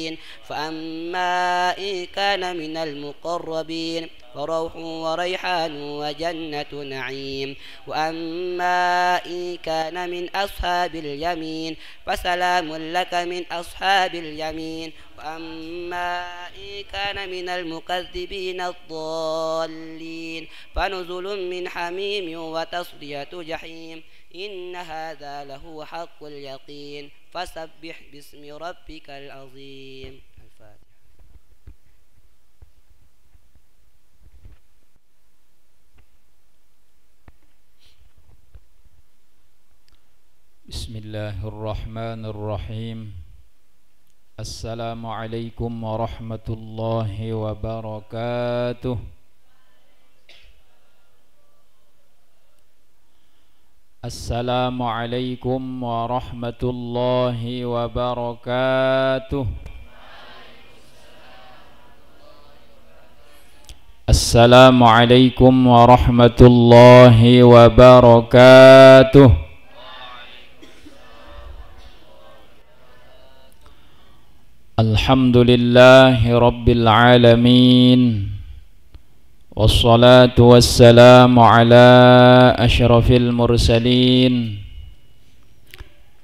الدين فأما إن كان من المقربين فروح وريحان وجنة نعيم وأما إن كان من أصحاب اليمين فسلام لك من أصحاب اليمين وأما إن كان من المكذبين الضالين فنزل من حميم وتصلية جحيم إن هذا لهو حق اليقين فسبح باسم ربك العظيم. الفاتحة. بسم الله الرحمن الرحيم. السلام عليكم ورحمة الله وبركاته. السلام عليكم ورحمة الله وبركاته. السلام عليكم ورحمة الله وبركاته. الحمد لله رب العالمين والصلاة والسلام على أشرف المرسلين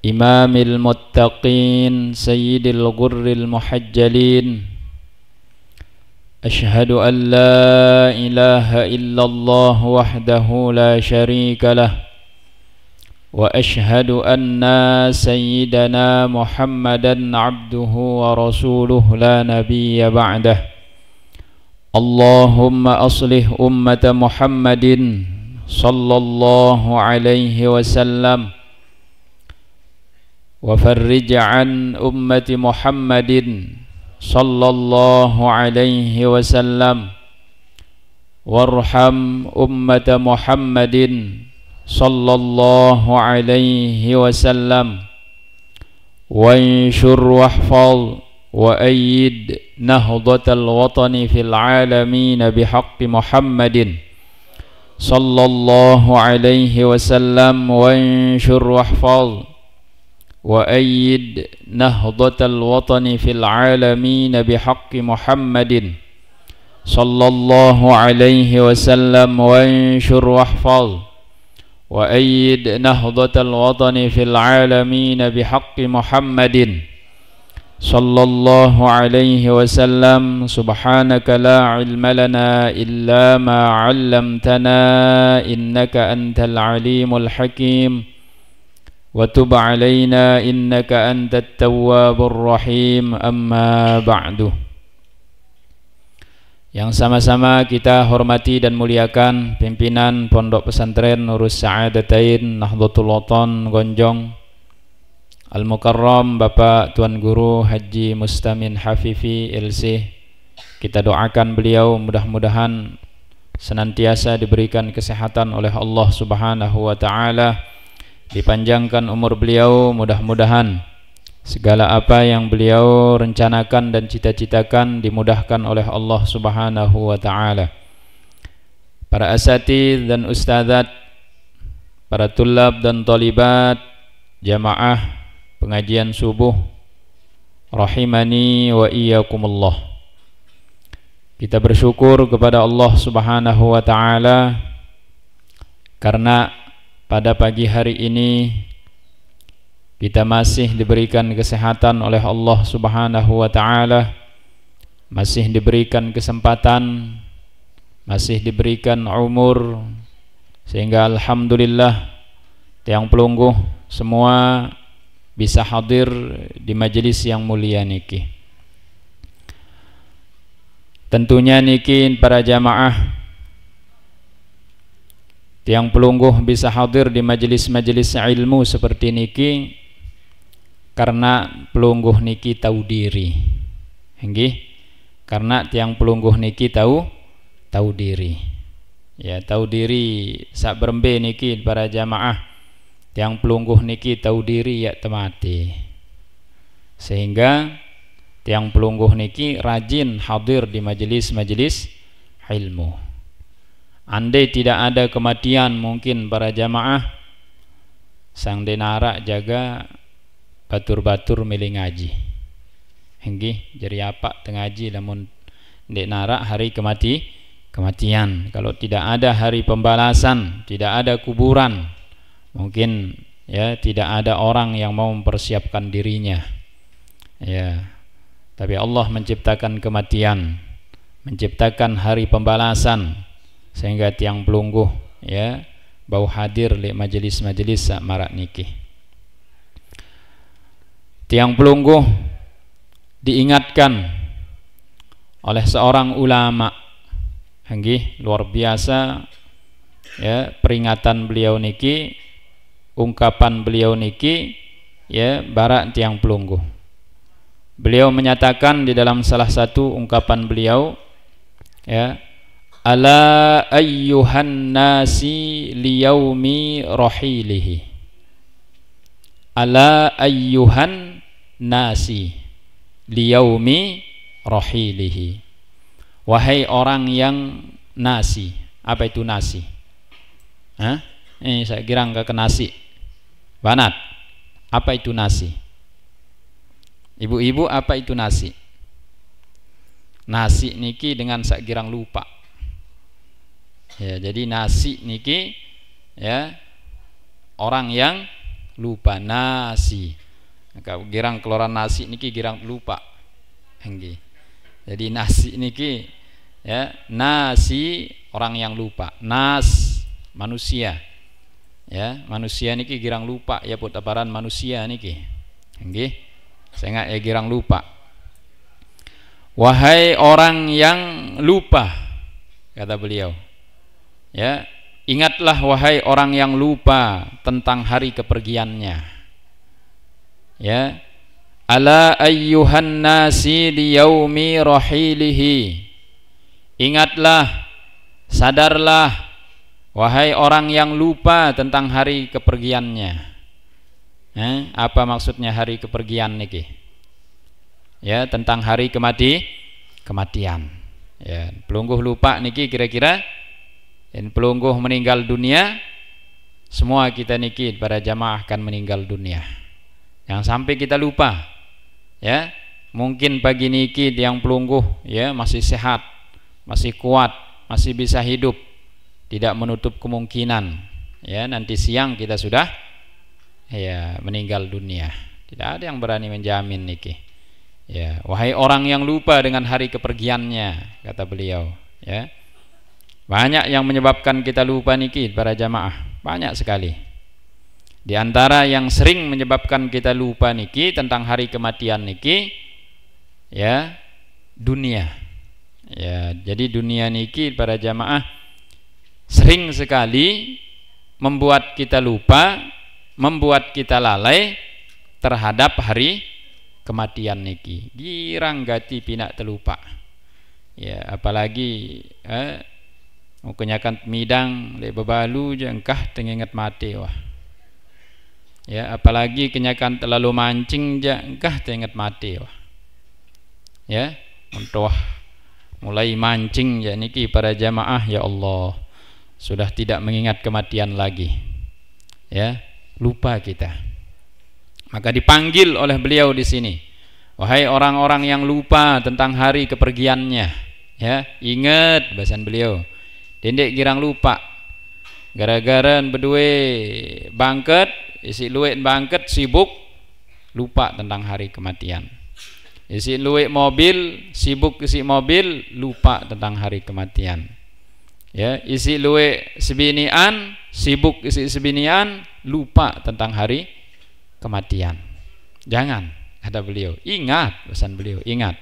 إمام المتقين سيد الغر المحجلين أشهد أن لا إله إلا الله وحده لا شريك له وأشهد أن سيدنا محمدا عبده ورسوله لا نبي بعده. اللهم أصلح أمة محمد صلى الله عليه وسلم وفرج عن أمة محمد صلى الله عليه وسلم وارحم أمة محمد صلى الله عليه وسلم وانشر واحفظ وأيد نهضة الوطن في العالمين بحق محمد صلى الله عليه وسلم وانشر واحفظ وأيد نهضة الوطن في العالمين بحق محمد صلى الله عليه وسلم وانشر واحفظ وأيد نهضة الوطن في العالمين بحق محمد صلى الله عليه وسلم. سبحانك لا علم لنا إلا ما علمتنا إنك أنت العليم الحكيم وتب علينا إنك أنت التواب الرحيم. أما بعد. Yang sama-sama kita hormati dan muliakan pimpinan Pondok Pesantren Nurus Sa'adatain Nahdlatul Watan Gonjong Al-Mukarram Bapak Tuan Guru Haji Mustamin Hafifi LC. Kita doakan beliau mudah-mudahan senantiasa diberikan kesehatan oleh Allah Subhanahu wa taala, dipanjangkan umur beliau, mudah-mudahan segala apa yang beliau rencanakan dan cita-citakan dimudahkan oleh Allah Subhanahu wa taala. Para asatidz dan ustadzat, para tulab dan thalibat, jamaah pengajian subuh rahimani wa iyyakumullah. Kita bersyukur kepada Allah Subhanahu wa taala karena pada pagi hari ini kita masih diberikan kesehatan oleh Allah Subhanahu wa taala, masih diberikan kesempatan, masih diberikan umur, sehingga alhamdulillah tiang pelungguh semua bisa hadir di majelis yang mulia niki. Tentunya niki para jamaah tiang pelungguh bisa hadir di majelis-majelis ilmu seperti niki karena pelungguh niki tahu diri. Nggih, karena tiang pelungguh niki tahu diri. Ya, tahu diri sak berembe niki para jamaah. Tiang pelungguh niki tahu diri ya temati. Sehingga tiang pelungguh niki rajin hadir di majelis-majelis ilmu. Andai tidak ada kematian mungkin para jamaah sang denara jaga batur-batur milih ngaji. Nggih, jadi apa tengaji lamun ndek narak hari kematian. Kalau tidak ada hari pembalasan, tidak ada kuburan, mungkin ya tidak ada orang yang mau mempersiapkan dirinya. Ya. Tapi Allah menciptakan kematian, menciptakan hari pembalasan sehingga tiang pelungguh ya bau hadir li majelis-majelis sak marak niki. Tiang pelungguh diingatkan oleh seorang ulama, nggih luar biasa ya peringatan beliau niki, ungkapan beliau niki ya barak tiang pelungguh. Beliau menyatakan di dalam salah satu ungkapan beliau ya, ala ayyuhan nasi liyaumi rahilihi, ala ayyuhan nasi liyaumi rahilihi, wahai orang yang nasi. Apa itu nasi? Hah? Saya kira enggak ke nasi banat. Apa itu nasi? Ibu-ibu, apa itu nasi? Nasi niki dengan sak girang lupa. Ya, jadi nasi niki ya orang yang lupa nasi. Kalau girang keluaran nasi niki girang lupa. Nggih. Jadi nasi niki ya nasi orang yang lupa. Nas manusia. Ya, manusia niki girang lupa ya putaparan manusia niki. Nggih. Saya nggak ya girang lupa. Wahai orang yang lupa, kata beliau ya, ingatlah wahai orang yang lupa tentang hari kepergiannya ya, ala ayyuhan nasi liyaumi rahilihi, ingatlah, sadarlah wahai orang yang lupa tentang hari kepergiannya. Apa maksudnya hari kepergian niki? Ya, tentang hari kematian. Ya, pelungguh lupa niki kira-kira pelungguh meninggal dunia, semua kita niki para jamaah akan meninggal dunia. Jangan sampai kita lupa. Ya, mungkin pagi niki yang pelungguh ya masih sehat, masih kuat, masih bisa hidup. Tidak menutup kemungkinan ya nanti siang kita sudah ya meninggal dunia. Tidak ada yang berani menjamin niki. Ya, wahai orang yang lupa dengan hari kepergiannya, kata beliau ya. Banyak yang menyebabkan kita lupa niki para jamaah, banyak sekali. Di antara yang sering menyebabkan kita lupa niki tentang hari kematian niki ya dunia. Ya, jadi dunia niki para jamaah sering sekali membuat kita lupa, membuat kita lalai terhadap hari kematian niki. Girang gati pinak terlupa. Ya, apalagi mau kenyakan midang le bebalu je engkah tengingat mati wah. Ya, apalagi kenyakan terlalu mancing je engkah tengingat mati wah. Ya, untuk mulai mancing ya niki para jamaah ya Allah sudah tidak mengingat kematian lagi. Ya, lupa kita. Maka dipanggil oleh beliau di sini, wahai orang-orang yang lupa tentang hari kepergiannya, ya, ingat bahasan beliau. Dendek girang lupa. Gara-gara berdua bangket, isi luwek bangket sibuk lupa tentang hari kematian. Isi luwek mobil sibuk isi mobil lupa tentang hari kematian. Ya, isi luwek sebinian sibuk isi sebinian lupa tentang hari kematian. Jangan, kata beliau, ingat pesan beliau, ingat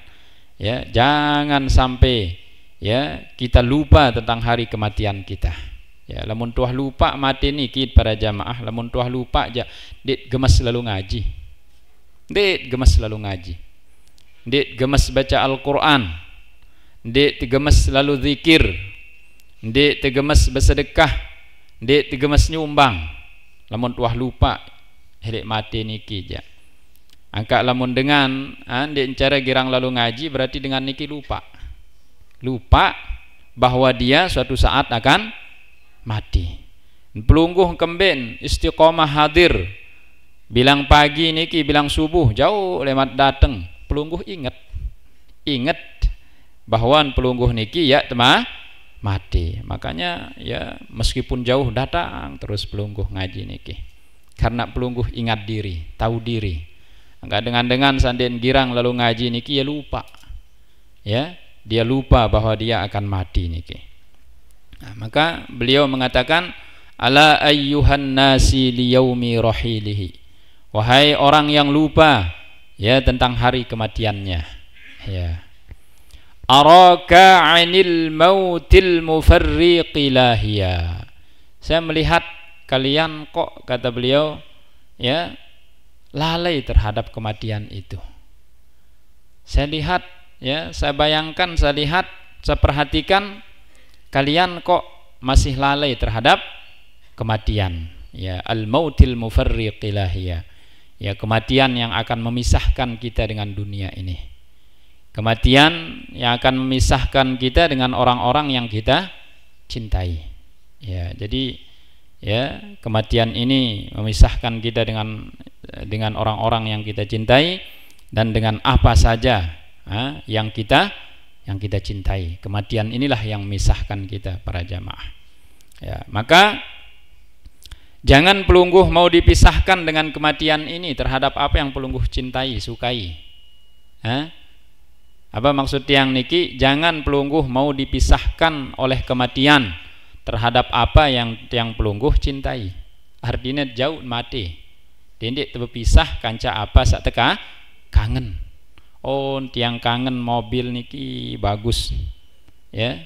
ya, jangan sampai ya kita lupa tentang hari kematian kita. Ya, lamun tuah lupa mati niki para jamaah, lamun tuah lupa aja dit gemes selalu ngaji. Dit gemes selalu ngaji. Dit gemes baca Al-Qur'an. Dit gemes selalu zikir. Dit gemes bersedekah. Dit gemes nyumbang. Lamun tuah lupa hedek mati niki ja. Angka lamun dengan dek cara girang lalu ngaji berarti dengan niki lupa. Lupa bahwa dia suatu saat akan mati. Pelungguh kemben istiqomah hadir. Bilang pagi niki bilang subuh jauh lewat dateng pelungguh inget bahwa pelungguh niki ya mati. Makanya ya meskipun jauh datang terus pelungguh ngaji niki. Karena pelungguh ingat diri, tahu diri. Enggak dengan sanden girang lalu ngaji niki ya lupa. Ya, dia lupa bahwa dia akan mati niki. Nah, maka beliau mengatakan ala ayyuhan nasi liyaumi rahilihi. Wahai orang yang lupa ya tentang hari kematiannya. Ya. Araka 'anil mautil mufarriqi lahiya. Saya melihat kalian kok, kata beliau, ya, lalai terhadap kematian itu. Saya lihat, ya, saya bayangkan, saya lihat, saya perhatikan kalian kok masih lalai terhadap kematian. Ya, al mautil mufarriqi lahiya. Ya, kematian yang akan memisahkan kita dengan dunia ini. Kematian yang akan memisahkan kita dengan orang-orang yang kita cintai. Ya, jadi ya kematian ini memisahkan kita dengan orang-orang yang kita cintai dan dengan apa saja yang kita cintai. Kematian inilah yang memisahkan kita para jamaah. Ya, maka jangan pelungguh mau dipisahkan dengan kematian ini terhadap apa yang pelungguh cintai, sukai. Apa maksud yang niki? Jangan pelungguh mau dipisahkan oleh kematian terhadap apa yang pelungguh cintai. Artinya jauh mati. Tindik terpisah kanca apa sak teka kangen. Oh, tiang kangen mobil niki bagus. Ya.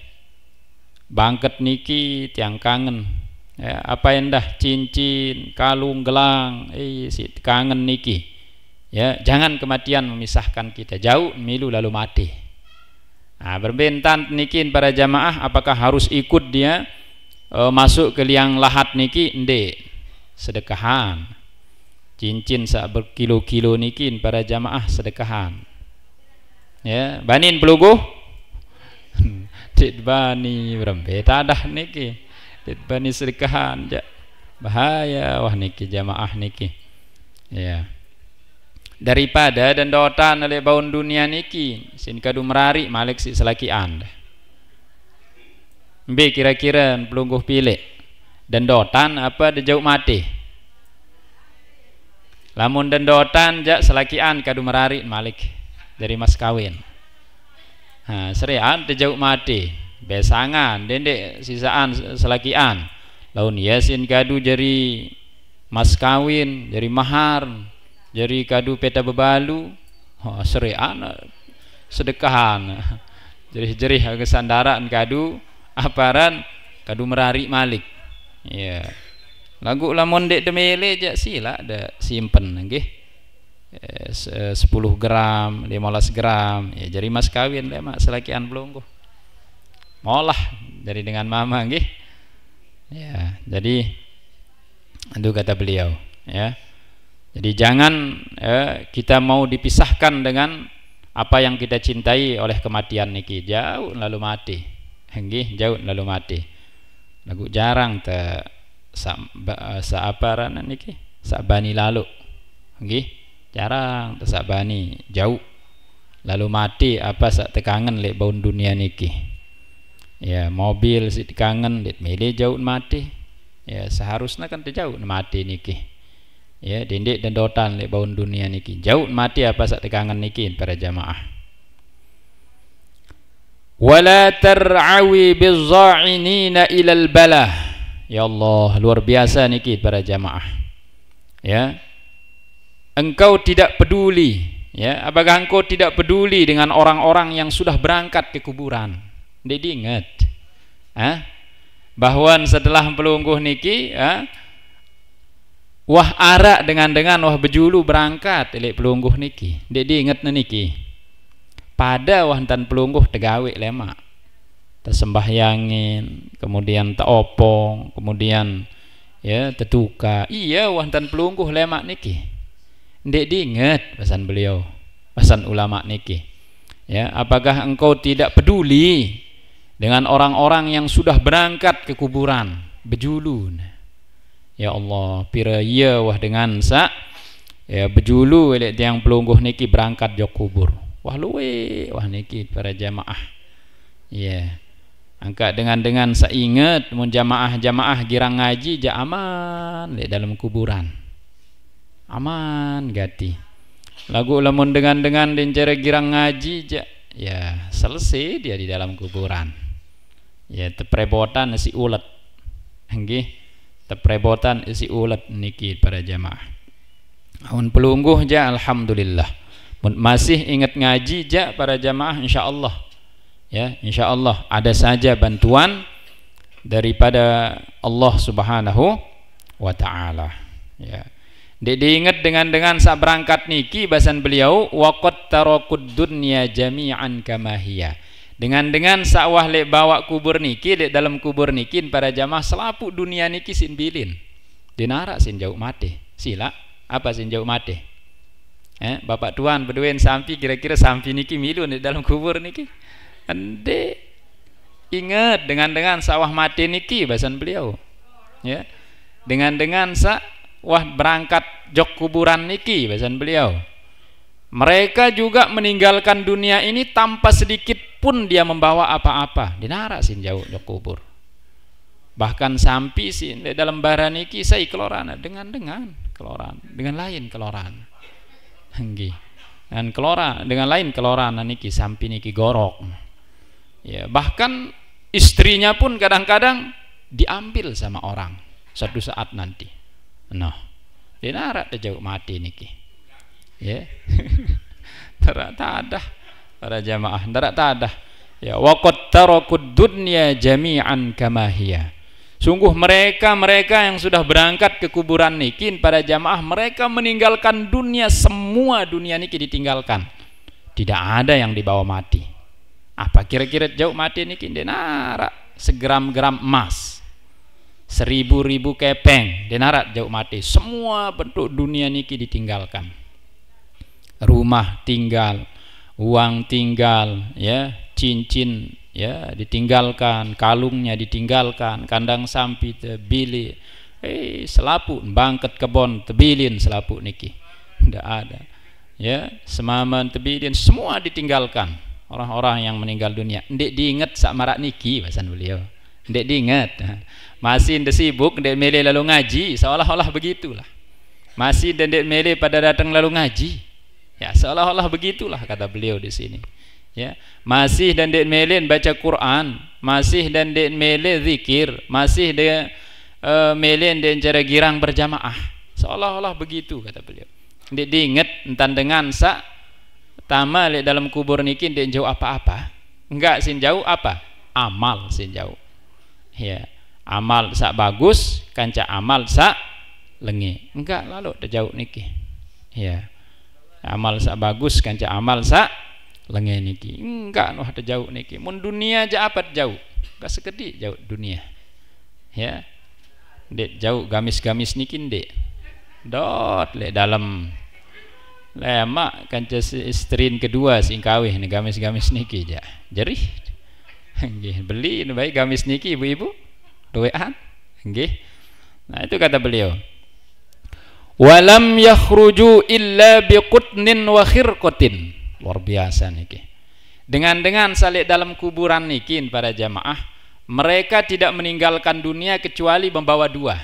Bangket niki tiang kangen. Ya, apa endah cincin, kalung, gelang, si kangen niki. Ya, jangan kematian memisahkan kita. Jauh milu lalu mati. Nah, berbentan nikin para jamaah, apakah harus ikut dia masuk ke liang lahat niki? Ende, sedekahan. Cincin sak berkilo-kilo nikin para jamaah sedekahan. Ya, banin pelungguh. Tit bani berembeta dah niki. Tit bani sedekahan. Bahaya wah niki jamaah niki. Ya. Daripada dan dotan oleh baun dunia niki sin kadu merari malik si selakian mbe kira-kira pelungguh pilih dan dotan apa de jauh mati lamun dan dotan jak selakian kadu merari malik dari mas kawin serian de jauh mati besangan dendek sisaan selakian laun yasin kadu jari mas kawin jari mahar jadi kadu peta bebalu, serian sedekahan, jerih-jerih kesandaran kadu aparan kadu merari malik. Ya, lagu lamun dek demele jak sila ada simpen, nggih. 10 gram, 15 gram, ya jadi mas kawin deh mak selakian pelungguh. Molah dari dengan mama, nggih. Ya, jadi itu kata beliau, ya. Jadi jangan kita mau dipisahkan dengan apa yang kita cintai oleh kematian niki. Jauh lalu mati. Nggih, jauh lalu mati. Lagu jarang te saaparan niki, sabani lalu. Nggih, jarang te sabani jauh lalu mati apa sak tekangen lek baun dunia niki. Ya, mobil si kangen lek mele jauh mati. Ya, seharusnya kan jauh mati niki. Ya, dindik dan dotan lek baun dunia niki jauh mati apa sak tekangan niki para jamaah. Wala tar'awi bizza'inina ilal balah. Ya Allah, luar biasa niki para jamaah. Ya, engkau tidak peduli, ya, apakah engkau tidak peduli dengan orang-orang yang sudah berangkat ke kuburan? Ndik diingat bahwa setelah pelungguh niki wah arak dengan wah bejulu berangkat elek pelungguh niki. Dek diinget niki. Pada wah tan pelungguh tegawe lemak. Tersembahyangin, kemudian teopong, kemudian ya tetuka. Iya wah tan pelungguh lemak niki. Dek diinget pesan beliau, pesan ulama niki. Ya, apakah engkau tidak peduli dengan orang-orang yang sudah berangkat ke kuburan bejulu? Ya Allah, pira iya wah dengan ya bejulu elek tiang pelungguh niki berangkat jok kubur wah luwe wah niki para jamaah ya angkat dengan seingat mun jamaah girang ngaji ja aman lek dalam kuburan aman gati lagu lamun dengan cara girang ngaji ja ya selesai dia di dalam kuburan ya teprebotan si ulet nggih teprebotan isi ulet niki para jamaah amun pelungguh ja alhamdulillah masih ingat ngaji ja para jamaah insyaallah ya insyaallah ada saja bantuan daripada Allah Subhanahu wa taala ya diingat dengan saat berangkat niki bahasan beliau waqad tarakud dunya jami'an kama hiya dengan sawah lek bawa kubur niki lek dalam kubur niki para jamaah selapu dunia niki sin bilin dinara sin jauh mati sila apa sin jauh mati bapak tuan berduen sampi kira-kira sampi niki milu di dalam kubur niki ande ingat dengan sawah mati niki bahasan beliau ya dengan sawah berangkat jok kuburan niki bahasan beliau mereka juga meninggalkan dunia ini tanpa sedikit pun dia membawa apa-apa dinara sin jauh jok kubur bahkan sampai sin dalam bara niki saya kelorana dengan keloran dengan lain keloran nggih dan keloran dengan lain keloran niki sampai niki gorok ya bahkan istrinya pun kadang-kadang diambil sama orang suatu saat nanti nah dinara jauh mati niki ya tak ada para jamaah tak ada ya waqad tarakud dunya jami'an kama hiya sungguh mereka yang sudah berangkat ke kuburan niki para jamaah mereka meninggalkan dunia semua dunia niki ditinggalkan tidak ada yang dibawa mati apa kira-kira jauh mati niki denara segram-gram emas 1000 kepeng denara jauh mati semua bentuk dunia niki ditinggalkan rumah tinggal uang tinggal ya cincin ya ditinggalkan kalungnya ditinggalkan kandang sapi tebili selapu bangket kebon tebilin selapu niki tidak ada ya semaman tebilin semua ditinggalkan orang-orang yang meninggal dunia ndik diingat sak marak niki bahasan beliau ndik diingat masih ndak sibuk ndik mele lalu ngaji seolah-olah begitulah masih ndik mele pada datang lalu ngaji ya seolah-olah begitulah kata beliau di sini ya masih dan dek melen baca Quran masih dan dek mele zikir masih dia melen dan cara girang berjamaah seolah-olah begitu kata beliau dek diingat entan dengan sa tama lek dalam kubur niki dek jauh apa-apa enggak sin jauh apa amal sin jauh ya amal sak bagus kanca amal sak lengi enggak lalu jauh niki ya amal sak bagus kanca amal sak lengan niki enggak noh ada jauh niki mun dunia aja apa jauh enggak sekedik jauh dunia ya dek jauh gamis-gamis niki dek dot le dalam lemak kanca istrin kedua sing kawih ni gamis-gamis niki ja jerih nggih beli baik gamis niki ibu-ibu duwean nggih nah itu kata beliau walam yakhruju illa biqutnin wa khirqatin luar biasa niki dengan salik dalam kuburan niki para jamaah mereka tidak meninggalkan dunia kecuali membawa dua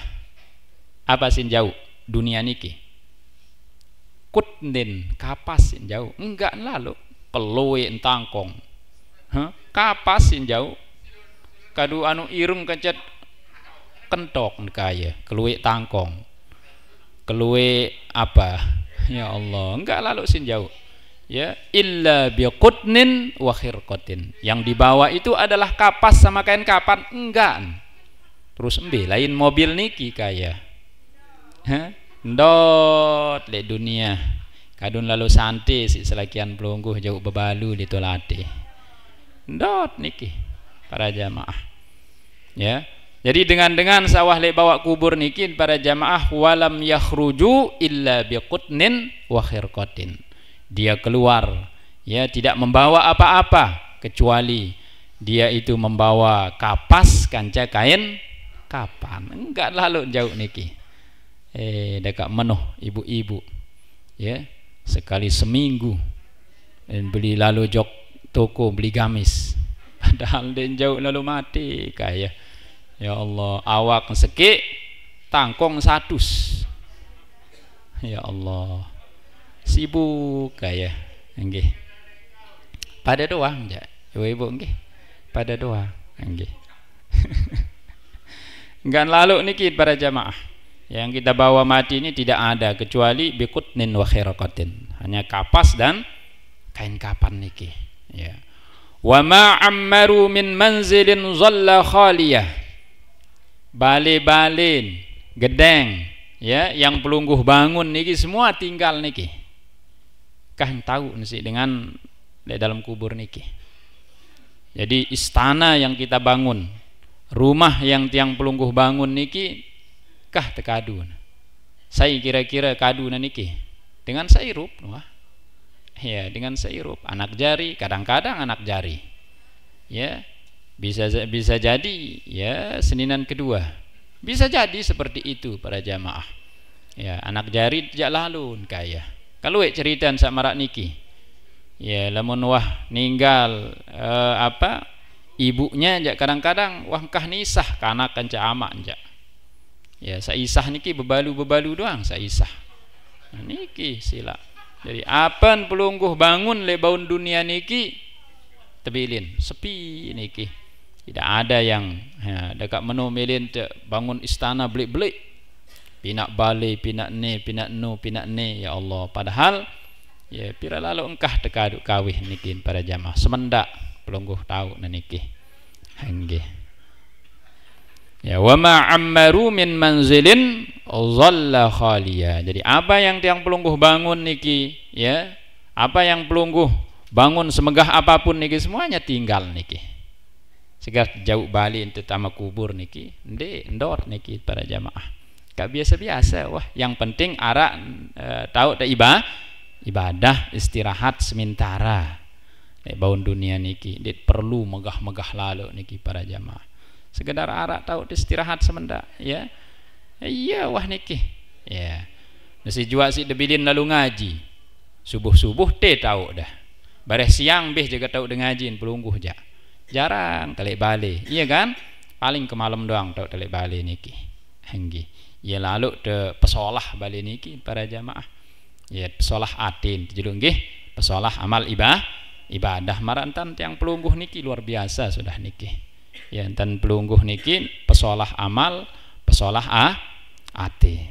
apa sin jauh dunia niki kutnin kapas sin jauh enggak lalu peluwe entangkong kapas sin jauh kadu anu irung kencet kentok kaya keluwe tangkong keluwe apa ya Allah enggak lalu sin jauh ya illa biqutnin wa khirqatin yang dibawa itu adalah kapas sama kain kapan enggak terus lain mobil niki kaya ndot le dunia kadun lalu santai si selakian pelungguh jauh bebalu ditolate ndot niki para jamaah ya jadi dengan sawah le bawa kubur niki para jamaah walam yakhruju illa biqutnin wa khirqatin dia keluar ya tidak membawa apa-apa kecuali dia itu membawa kapas kanca kain kapan enggak lalu jauh niki dekat menuh ibu-ibu ya, sekali seminggu dan beli lalu jok toko beli gamis, padahal dia jauh lalu mati kaya. Ya Allah, awak sekik tangkong 100. Ya Allah, sibuk kaya nggih. Pada doang ja, ibu nggih. Pada doang nggih. Enggak lalu niki para jamaah. Yang kita bawa mati ini tidak ada kecuali biqutnin wa khiraqatin. Hanya kapas dan kain kapan niki. Ya. Wa ma ammaru min manzilin zalla khaliyah. Bale-balen, gedeng, ya, yang pelungguh bangun niki semua tinggal niki. Kah tahu nasi dengan di dalam kubur niki. Jadi istana yang kita bangun, rumah yang tiang pelungguh bangun niki kah tekadu. Saya kira-kira kadu niki dengan sairup, wah. Ya, dengan sairup, anak jari, kadang-kadang anak jari. Ya, bisa jadi ya seninan kedua. Bisa jadi seperti itu para jamaah. Ya, anak jari tidak lalu kaya. Kalau ceritaan sak marak niki. Ya, lamun wah ninggal ibunya jak kadang-kadang wah kah nisah kanak kanca amak jak. Ya, saisah niki bebalu-bebalu doang saisah. Nah, niki sila. Jadi apan pelungguh bangun le baun dunia niki tebilin sepi niki. Tidak ada yang dekat menu melin bangun istana belik-belik. Pinak balik, pinak ne, ya Allah. Padahal ya pira lalu engkah tekaduk kawih niki para jamaah. Semendak pelungguh tahu niki. Nggih. Ya, wa ma ammaru min manzilin dhalla khaliya. Jadi apa yang tiang pelungguh bangun niki, ya, apa yang pelungguh bangun semegah apapun niki semuanya tinggal niki. Segar jauh balik terutama kubur niki, ndor niki para jamaah. Gak biasa-biasa, wah. Yang penting arak tahu tak ibadah istirahat sementara. Baun dunia niki, dit perlu megah-megah lalu niki para jamaah. Sekedar arak tahu istirahat sementara, ya. Iya wah niki. Ya. Nasi jua si debilin lalu ngaji. Subuh-subuh teh tahu dah. Bareh siang beh juga tahu de ngajin pelungguh ja. Jarang telik balik. Iya kan? Paling ke malam doang tahu telik balik niki. Henggi. Ya lalu de pesolah balik niki para jamaah. Ya pesolah atin jadi nggih, pesolah amal ibadah marantan tiang pelungguh niki luar biasa sudah niki. Ya enten pelungguh niki pesolah amal, pesolah ati.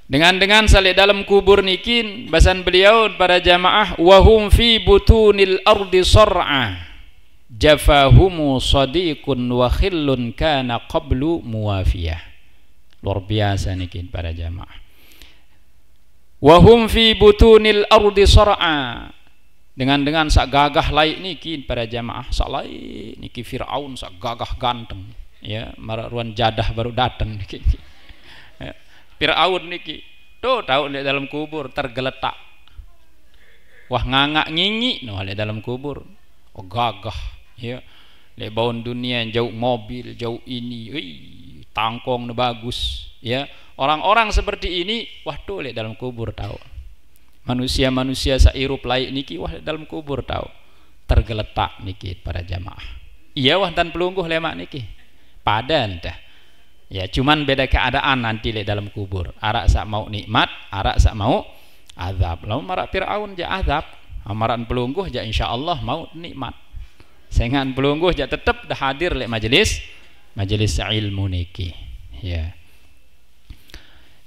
Dengan salik dalam kubur niki bahasan beliau para jamaah wahum fi butunil ardi sar'a jafahumu sadiqun wa khillun kana qablu muwafiyah. Luar biasa niki para jamaah. Wahum fi butunil ardi sar'a, dengan sak gagah laik niki para jamaah, sak laik niki Firaun sak gagah ganteng, ya, mararuan jadah baru datang niki. Firaun niki tuh tahu di dalam kubur tergeletak, wah ngangak ngingi no di dalam kubur, oh gagah, ya, le baun dunia jauh mobil jauh ini, tangkong bagus, ya. Orang-orang seperti ini wah tuh le dalam kubur tahu. Manusia-manusia sairup laik niki wah dalam kubur tahu tergeletak niki para jamaah. Iya wah tan pelungguh lemak niki padan dah. Ya cuman beda keadaan nanti le dalam kubur. Arak sak mau nikmat, arak sak mau azab. Lalu marak Firaun ja azab, amaran pelungguh ja insyaallah mau nikmat. Sengan pelungguh ja tetap dah hadir le majelis ilmu niki. Ya.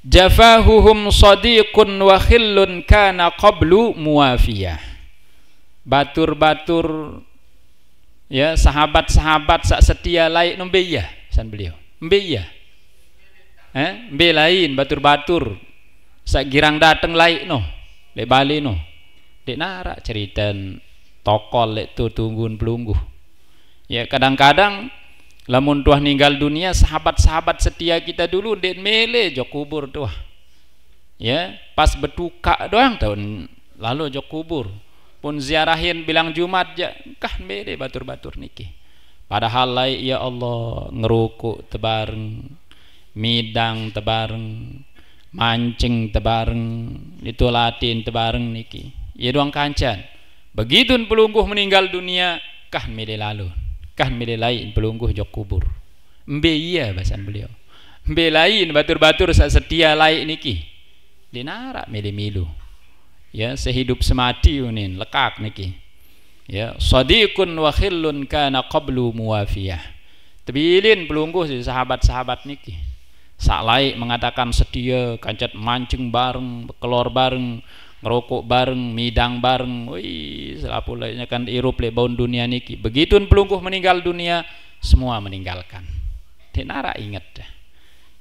Jafahuhum sadiqun wa khillun kana qablu muwafiyah. Batur-batur, ya, sahabat-sahabat sak setia laik nombeyah san beliau. Mbeyah. Mbe lain batur-batur sak girang dateng laik no. Lek bali no. Dek narak ceritan tokol lek tu tunggun pelungguh. Ya kadang-kadang lamun tuah ninggal dunia sahabat-sahabat setia kita dulu dek mele jok kubur tuah. Ya, pas betuka doang tahun lalu jok kubur. Pun ziarahin bilang Jumat ja kah mele batur-batur niki. Padahal lai ya Allah ngerukuk tebareng, midang tebareng, mancing tebareng itu latin tebareng niki ya doang kancan begitu pelungguh meninggal dunia kah milih lalu kah milih lain pelungguh jok kubur mbe iya bahasan beliau mbe lain batur-batur setia laik niki dinarak milih milu ya sehidup semati unin lekak niki ya sadiqun wa khillun kana qablu muwafiyah tebilin pelungguh si sahabat-sahabat niki sak laik mengatakan setia kancet mancing bareng kelor bareng ngerokok bareng midang bareng wih selapu lainnya kan irup le baun dunia niki begitu pelungguh meninggal dunia semua meninggalkan dinara ingat dah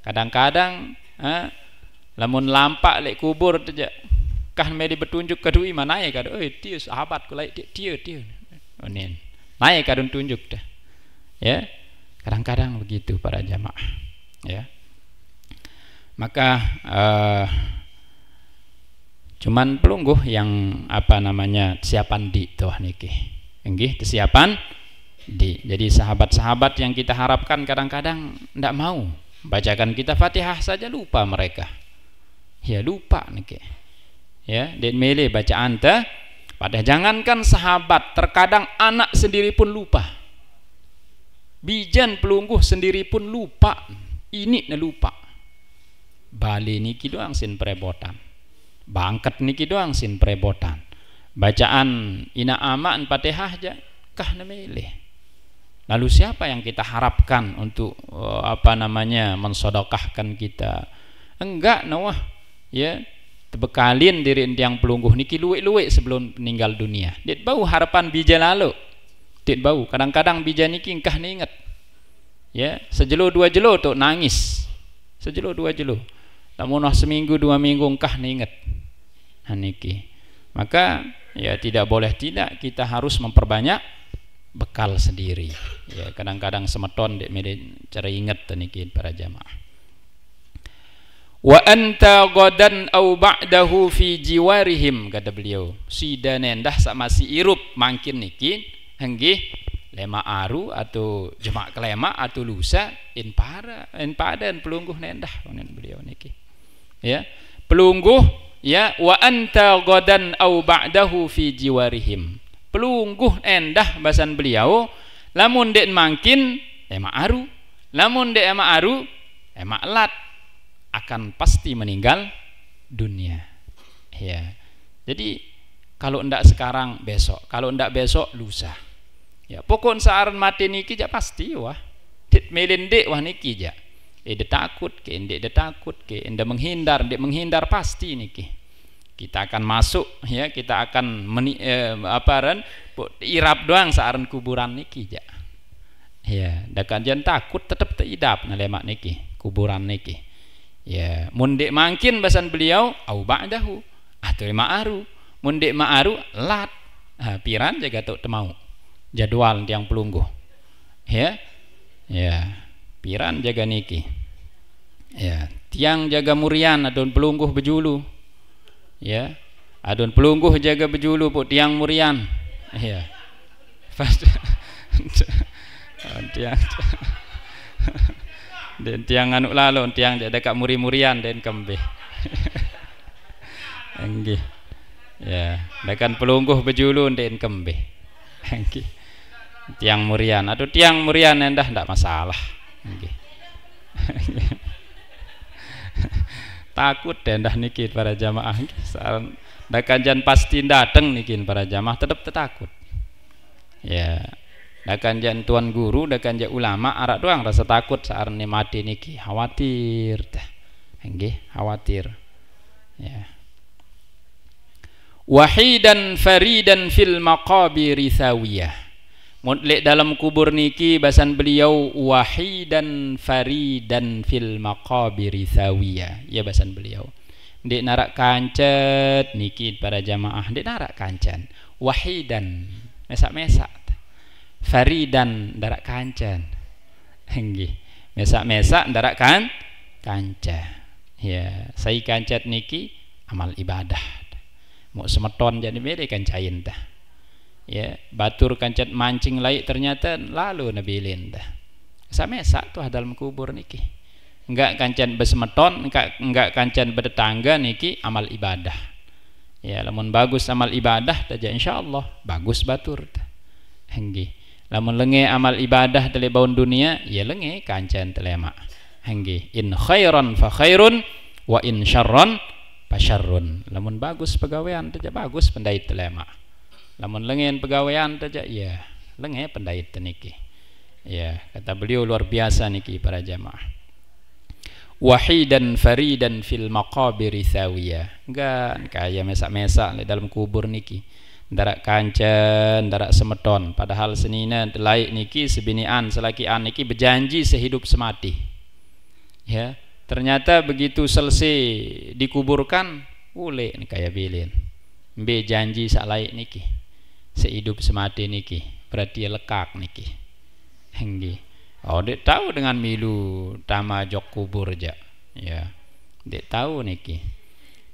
kadang-kadang lamun lampak lek kubur aja kah medi betunjuk kedui mana ya kado tiu sahabat ku laik tiu onen naik kadun tunjuk dah ya kadang-kadang begitu para jamaah ya maka cuman pelungguh yang apa namanya siapan di tuh niki nggih kesiapan di jadi sahabat-sahabat yang kita harapkan kadang-kadang ndak mau bacakan kita Fatihah saja lupa mereka ya lupa niki ya dan mele bacaan teh padahal jangankan sahabat terkadang anak sendiri pun lupa bijan pelungguh sendiri pun lupa ini lupa bali niki doang sin prebotan bangket niki doang sin prebotan bacaan ina aman Fatihah aja kah nemele lalu siapa yang kita harapkan untuk apa namanya mensodokahkan kita enggak nawah ya tebekalin diri yang pelungguh niki luwek-luwek sebelum meninggal dunia dit bau harapan bija lalu dit bau kadang-kadang bija niki engkah ninget ya sejelo dua jelo tuh nangis sejelo dua jelo namun seminggu dua minggu engkah ninget niki maka ya tidak boleh tidak kita harus memperbanyak bekal sendiri ya kadang-kadang semeton dek mede cara inget niki para jamaah wa anta ghadan au ba'dahu fi jiwarihim kata beliau sida nendah sak masih irup mangkin niki henggih lema aru atau jemaah kelema atau lusa in padan pelungguh nendah onen beliau niki ya pelungguh ya wa anta ghadan au ba'dahu fi jiwarihim pelungguh endah bahasan beliau lamun dek mangkin emak aru lamun dek emak aru emak lat akan pasti meninggal dunia ya jadi kalau ndak sekarang besok kalau ndak besok lusa ya pokok saaran mati niki ja pasti wah dit melendek wah niki ja takut ke ndek takut ke enda menghindar pasti niki kita akan masuk ya kita akan irap doang saaran kuburan niki ja ya dakan jan takut tetap teidap nalemak niki kuburan niki ya mundek mangkin bahasan beliau au ba'dahu atau ma'aru mundek ma'aru lat piran jaga tok temau jadwal tiang pelungguh ya piran jaga niki ya tiang jaga murian adon pelungguh bejulu ya adon pelungguh jaga bejulu pun tiang murian ya tiang dan tiang anu lalon tiang dekat muri-murian dan kembih enggih ya dekan pelungguh bejulu dan kembih enggih tiang murian atau tiang murian endah ndak masalah enggih takut endah niki para jamaah saran dekan jan pasti dateng niki para jamaah tetap takut ya dakan jan tuan guru dakan jan ulama arak doang rasa takut saat mati niki khawatir tah nggih khawatir ya wahidan faridan fil maqabir thawiyah mutlek dalam kubur niki bahasan beliau wahidan faridan fil maqabir thawiyah ya bahasan beliau ndek narak kancet niki para jamaah ndek narak kancan wahidan mesak-mesak faridan darak kancan nggih mesak-mesak darak kanca ya sai kancat niki amal ibadah mau semeton jadi beda kancain dah ya batur kancat mancing laik ternyata lalu nabilin dah mesak-mesak tuh dalam kubur niki enggak kancen besemeton, enggak kancen bertetangga niki amal ibadah. Ya lamun bagus amal ibadah taja insyaallah bagus batur. Henggi. Lamun lenge amal ibadah tele baun dunia ya lenge kancen telema. Henggi. In khairan fa khairun wa in syarran fa syarrun. Lamun bagus pegawaian taja bagus pendait telema. Lamun lengen pegawaian taja ya lenge pendait niki. Ya, kata beliau luar biasa niki para jamaah. Wahidan faridan fil maqabiri thawiyah. Enggak kaya mesak-mesak dalam kubur niki. Darak kancan, darak semeton. Padahal senina laik niki sebinian selakian niki berjanji sehidup semati. Ya, ternyata begitu selesai dikuburkan, ule kaya bilin. Mbe janji sak laik niki. Sehidup semati niki. Berarti lekak niki. Henggi. Oh, dek tahu dengan milu tama jok kubur aja, ya, dek tahu niki,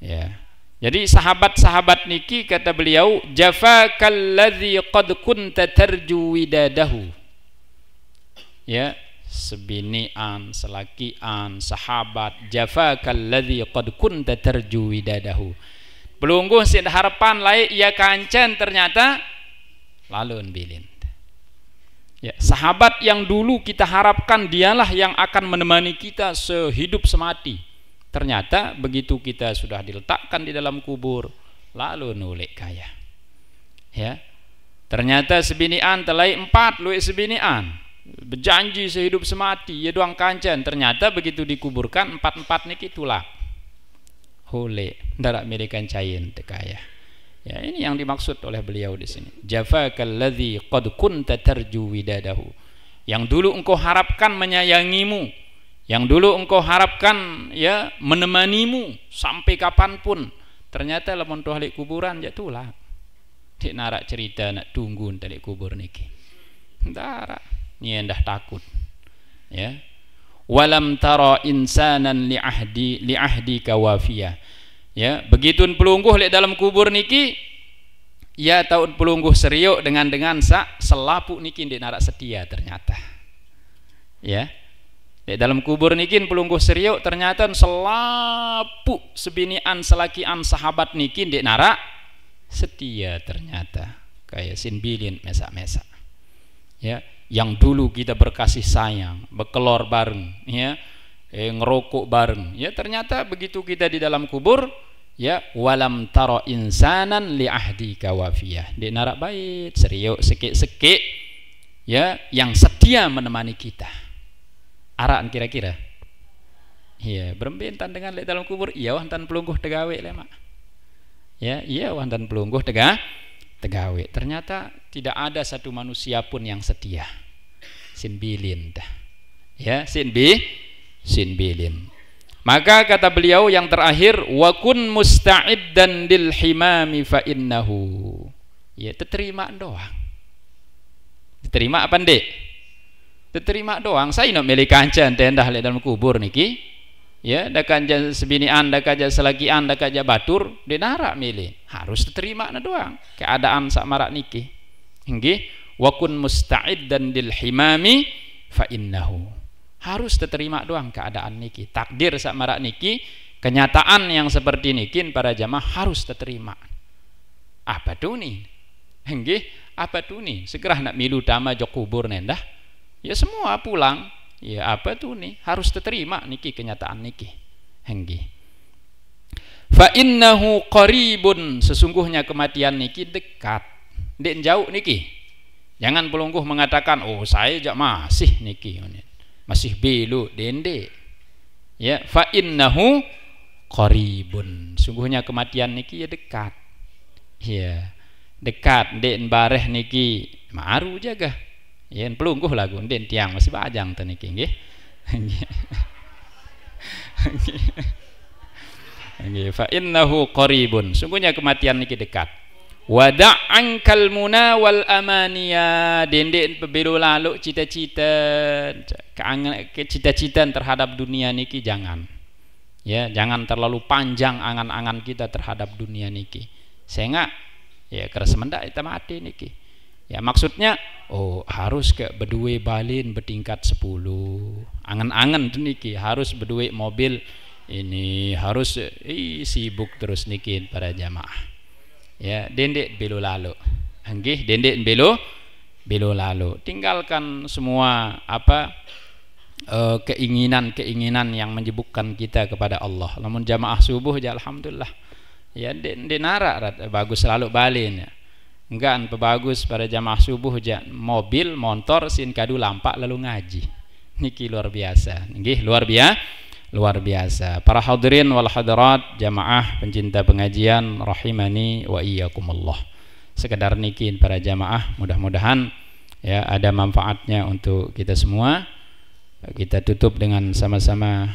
ya. Jadi sahabat-sahabat niki kata beliau, jafakal ladzi qad kunta tarju widadahu, ya, sebinian, selakian, sahabat, jafakal ladzi qad kunta tarju widadahu. Pelungguh sing harapan laik ia kancen ternyata lalun bilin. Ya, sahabat yang dulu kita harapkan dialah yang akan menemani kita sehidup semati. Ternyata begitu kita sudah diletakkan di dalam kubur, lalu nulek kaya. Ya, ternyata sebinian telai 4 luik sebinian berjanji sehidup semati, ya doang kancan. Ternyata begitu dikuburkan 4 niki tulak. Hole, darak milikan cain tekaya. Ya, ini yang dimaksud oleh beliau di sini. Jafakal ladzi qad kunta tarju widadahu. Yang dulu engkau harapkan menyayangimu, yang dulu engkau harapkan ya menemanimu sampai kapanpun. Ternyata lamun tuh halik kuburan jatulah. Dik narak cerita nak tunggu tadi kubur niki. Darak, ni endah takut. Ya. Walam tara insanan li ahdi kawafiyah. Ya, begitu pelungguh lek dalam kubur niki, ya tahun pelungguh seriuk dengan sak selapuk niki ndek narak setia ternyata. Ya. Lek dalam kubur niki pelungguh seriuk ternyata selapuk sebinian selakian sahabat niki ndek narak setia ternyata. Kayak sinbilin mesak-mesak. Ya, yang dulu kita berkasih sayang, berkelor bareng, ya. Ngerokok bareng, ya ternyata begitu kita di dalam kubur, ya walam taro insanan li ahdi kawafiyah, di narak bait seriuk sekik-sekik, ya yang setia menemani kita. Araan kira-kira, ya berembentan dengan di dalam kubur, iya wantan pelungguh tegawe lemak, ya iya wantan pelungguh tegawe. Ternyata tidak ada satu manusia pun yang setia, sinbilin dah, ya sinbilin. Maka kata beliau yang terakhir, wa kun musta'iddan lil himami fa innahu. Ya terima doang. Terima apa ndek? Terima doang. Saya nak milih kancan tendah le dalam kubur niki. Ya, dak kanjan sebinian, dak kaja selagian, dak kaja batur, de narak milih. Harus terima na doang. Keadaan sak marak niki. Nggih, wa kun musta'iddan lil himami fa innahu. Harus diterima doang keadaan niki, takdir sak marak niki, kenyataan yang seperti niki para jamaah harus diterima. Apa tuh nih? Nggih, apa tuh nih? Segera nak milu tama jok kubur nendah. Ya semua pulang. Ya apa tuh nih? Harus diterima niki kenyataan niki. Nggih. Fa innahu qaribun, sesungguhnya kematian niki dekat. Ndek jauh niki. Jangan pelungguh mengatakan, "Oh, saya jak masih niki." Masih belu dende, ya fa innahu qaribun, sungguhnya kematian niki ya dekat, ya dekat den bareh niki maru jaga, ya pelungguh lagu den tiang masih bajang tu niki nggih. Nggih fa innahu qaribun, sungguhnya kematian niki dekat. Wada'ankal muna wal amaniya, dendek pebelu lalu cita-cita terhadap dunia niki jangan. Ya, jangan terlalu panjang angan-angan kita terhadap dunia niki. Sehingga ya keras mendak kita mati niki. Ya maksudnya harus ke berdua balin bertingkat 10. Angen-angen niki harus berdua mobil ini harus sibuk terus niki para jamaah. Ya dendek belo lalu. Nggih dendek belo lalu. Tinggalkan semua keinginan-keinginan yang menyibukkan kita kepada Allah. Namun jamaah subuh aja alhamdulillah. Ya denara bagus selalu balin ya. Enggak bagus pada jamaah subuh aja mobil motor sin kadu lampak lalu ngaji. Niki luar biasa. Nggih luar biasa. Para hadirin wal hadirat jamaah pencinta pengajian rahimani wa iyyakumullah. Sekedar niki para jamaah mudah-mudahan ya ada manfaatnya untuk kita semua. Kita tutup dengan sama-sama.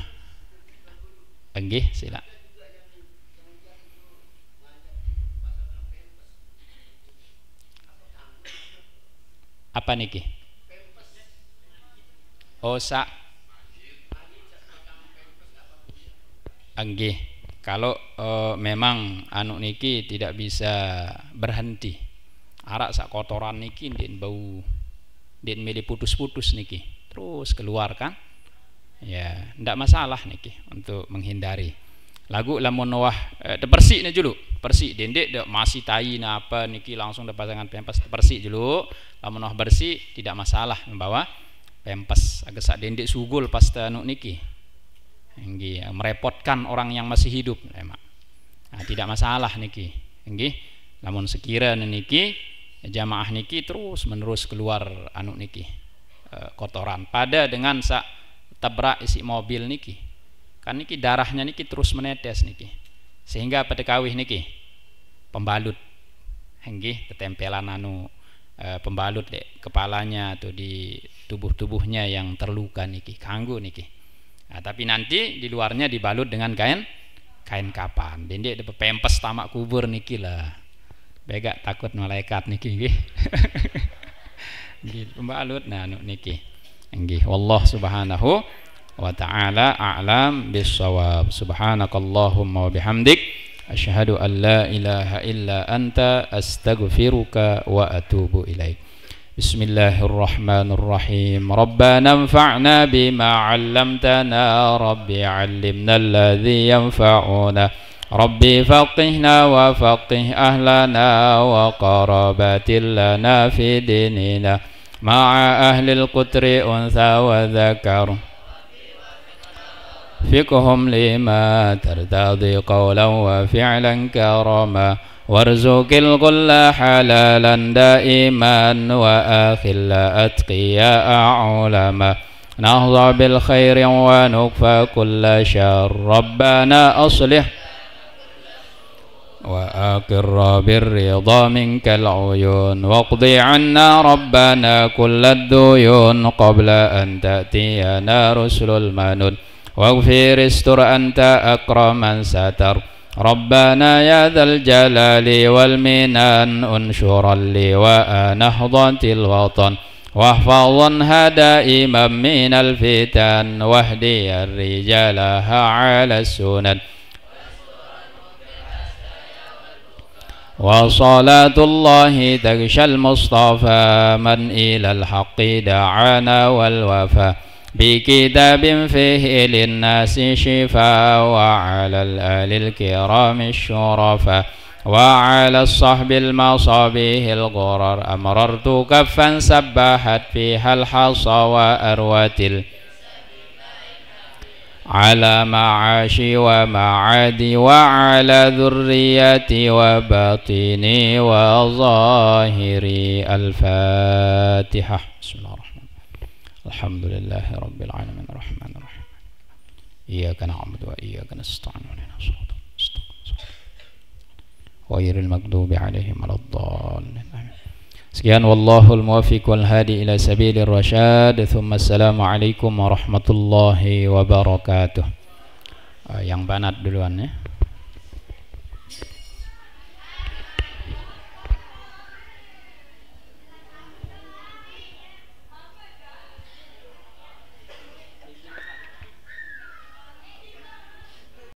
Nggih sila. Apa niki? Nggih. Kalau memang anu niki tidak bisa berhenti. Arak sak kotoran niki den bau. Den milih putus-putus niki. Terus keluar kan? Ya, ndak masalah niki untuk menghindari. Lagu lamun wah bersih nih dulu. Bersih dendek masih tai apa niki langsung pasangan pempes bersih dulu. Lamun wah bersih tidak masalah membawa pempes agak sak dendek sugul pas anu niki. Nggih, merepotkan orang yang masih hidup emang. Nah, tidak masalah niki. Nggih. Lamun sekira niki jamaah niki terus menerus keluar anu niki kotoran pada dengan sak tabrak isi mobil niki. Kan niki darahnya niki terus menetes niki. Sehingga pada kawih niki pembalut. Nggih, ketempelan anu pembalut kepalanya atau di tubuhnya yang terluka niki, kanggo niki. Nah, tapi nanti di luarnya dibalut dengan kain kapan. Dendek dapat pempes tamak kubur niki lah. Begak takut malaikat niki nggih. Nggih, pembalut nah niki. Nggih, wallah subhanahu wa ta'ala a'lam bis-shawab. Subhanakallahumma wa bihamdik asyhadu an la ilaha illa anta astaghfiruka wa atubu ilaik. Bismillahirrahmanirrahim. Rabbana anfa'na bima 'allamtana rabbi 'allimna alladhi yanfa'una rabbi faqihna wa faqih ahlana wa qarabatil lana fi dinina ma'a ahlil qutri untha wa dhakar fiqhum lima tardadi qawlan wa fi'lan karama warzuqil kulla halalan daiman wa akhilla atqiya ulama nahdha bil khairi wa nukfa kulla syarr rabbana aslih وأقر بالرضا منك العيون واقضي عنا ربنا كل الديون قبل أن تأتينا رسل المنون واغفر استر أنت أكرم من ستر ربنا يا ذا الجلال والمنان انشرا لواء نهضة الوطن واحفظنها دائما من الفتن واهدي الرجالها على السنن وصلاة الله تغشى المصطفى من إلى الحق دعانا والوفا بكتاب فيه للناس شفاء وعلى الآل الكرام الشرفاء وعلى الصحب المصابيح الغرر أمررت كفا سبحت فيها الحصى وأروت على معاشي ومعادي وعلى ذريتي وباطني وظاهري. الفاتحة. بسم الله الرحمن الرحيم. الحمد لله رب العالمين الرحمن الرحيم إياك نعبد وإياك نستعين اهدنا الصراط المستقيم غير المغضوب عليهم ولا الضالين. Sekian wallahul muwaffiq wal hadi ila sabilir rasyad. Assalamualaikum warahmatullahi wabarakatuh. Yang banat duluan ya.